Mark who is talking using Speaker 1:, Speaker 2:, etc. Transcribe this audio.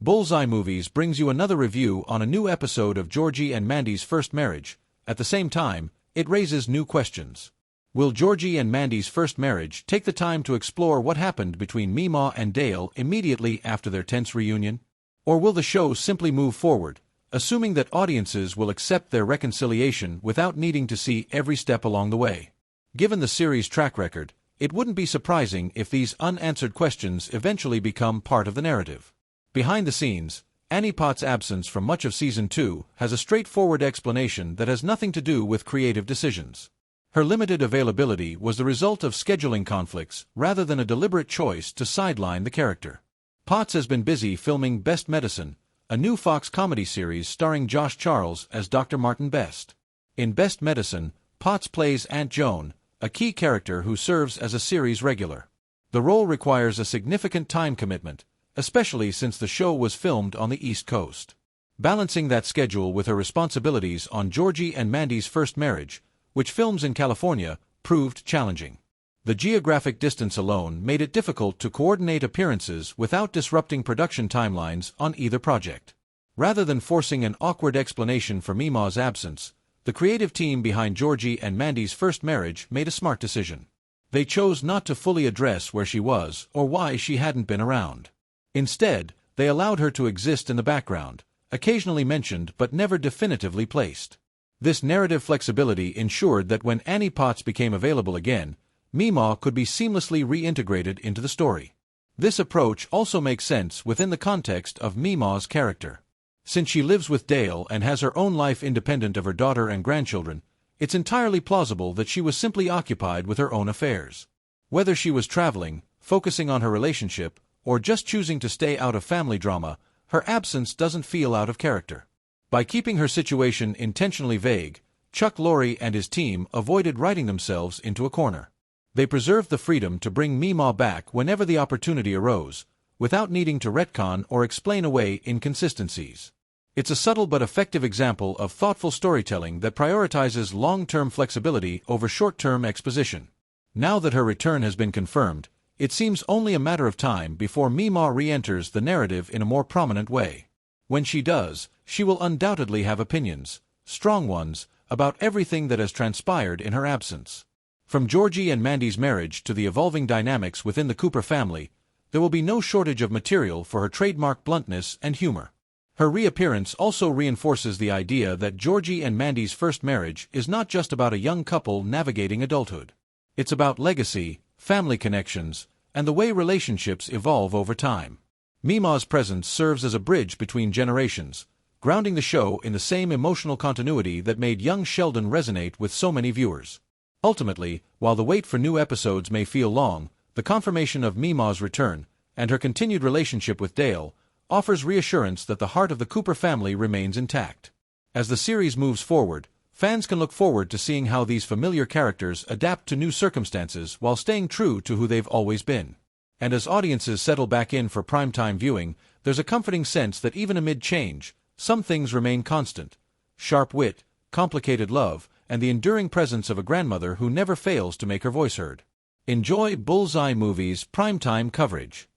Speaker 1: Bullseye Movies brings you another review on a new episode of Georgie and Mandy's first marriage. At the same time, it raises new questions. Will Georgie and Mandy's first marriage take the time to explore what happened between Meemaw and Dale immediately after their tense reunion? Or will the show simply move forward, assuming that audiences will accept their reconciliation without needing to see every step along the way? Given the series' track record, it wouldn't be surprising if these unanswered questions eventually become part of the narrative. Behind the scenes, Annie Potts' absence from much of Season 2 has a straightforward explanation that has nothing to do with creative decisions. Her limited availability was the result of scheduling conflicts rather than a deliberate choice to sideline the character. Potts has been busy filming Best Medicine, a new Fox comedy series starring Josh Charles as Dr. Martin Best. In Best Medicine, Potts plays Aunt Joan, a key character who serves as a series regular. The role requires a significant time commitment, especially since the show was filmed on the East Coast. Balancing that schedule with her responsibilities on Georgie and Mandy's first marriage, which films in California, proved challenging. The geographic distance alone made it difficult to coordinate appearances without disrupting production timelines on either project. Rather than forcing an awkward explanation for Meemaw's absence, the creative team behind Georgie and Mandy's first marriage made a smart decision. They chose not to fully address where she was or why she hadn't been around. Instead, they allowed her to exist in the background, occasionally mentioned but never definitively placed. This narrative flexibility ensured that when Annie Potts became available again, Meemaw could be seamlessly reintegrated into the story. This approach also makes sense within the context of Meemaw's character. Since she lives with Dale and has her own life independent of her daughter and grandchildren, it's entirely plausible that she was simply occupied with her own affairs. Whether she was traveling, focusing on her relationship, or just choosing to stay out of family drama, her absence doesn't feel out of character. By keeping her situation intentionally vague, Chuck Lorre and his team avoided writing themselves into a corner. They preserved the freedom to bring Meemaw back whenever the opportunity arose, without needing to retcon or explain away inconsistencies. It's a subtle but effective example of thoughtful storytelling that prioritizes long-term flexibility over short-term exposition. Now that her return has been confirmed, it seems only a matter of time before Meemaw re-enters the narrative in a more prominent way. When she does, she will undoubtedly have opinions, strong ones, about everything that has transpired in her absence. From Georgie and Mandy's marriage to the evolving dynamics within the Cooper family, there will be no shortage of material for her trademark bluntness and humor. Her reappearance also reinforces the idea that Georgie and Mandy's first marriage is not just about a young couple navigating adulthood. It's about legacy, family connections, and the way relationships evolve over time. Meemaw's presence serves as a bridge between generations, grounding the show in the same emotional continuity that made Young Sheldon resonate with so many viewers. Ultimately, while the wait for new episodes may feel long, the confirmation of Meemaw's return, and her continued relationship with Dale, offers reassurance that the heart of the Cooper family remains intact. As the series moves forward, fans can look forward to seeing how these familiar characters adapt to new circumstances while staying true to who they've always been. And as audiences settle back in for primetime viewing, there's a comforting sense that even amid change, some things remain constant: sharp wit, complicated love, and the enduring presence of a grandmother who never fails to make her voice heard. Enjoy Bullseye Movies' primetime coverage.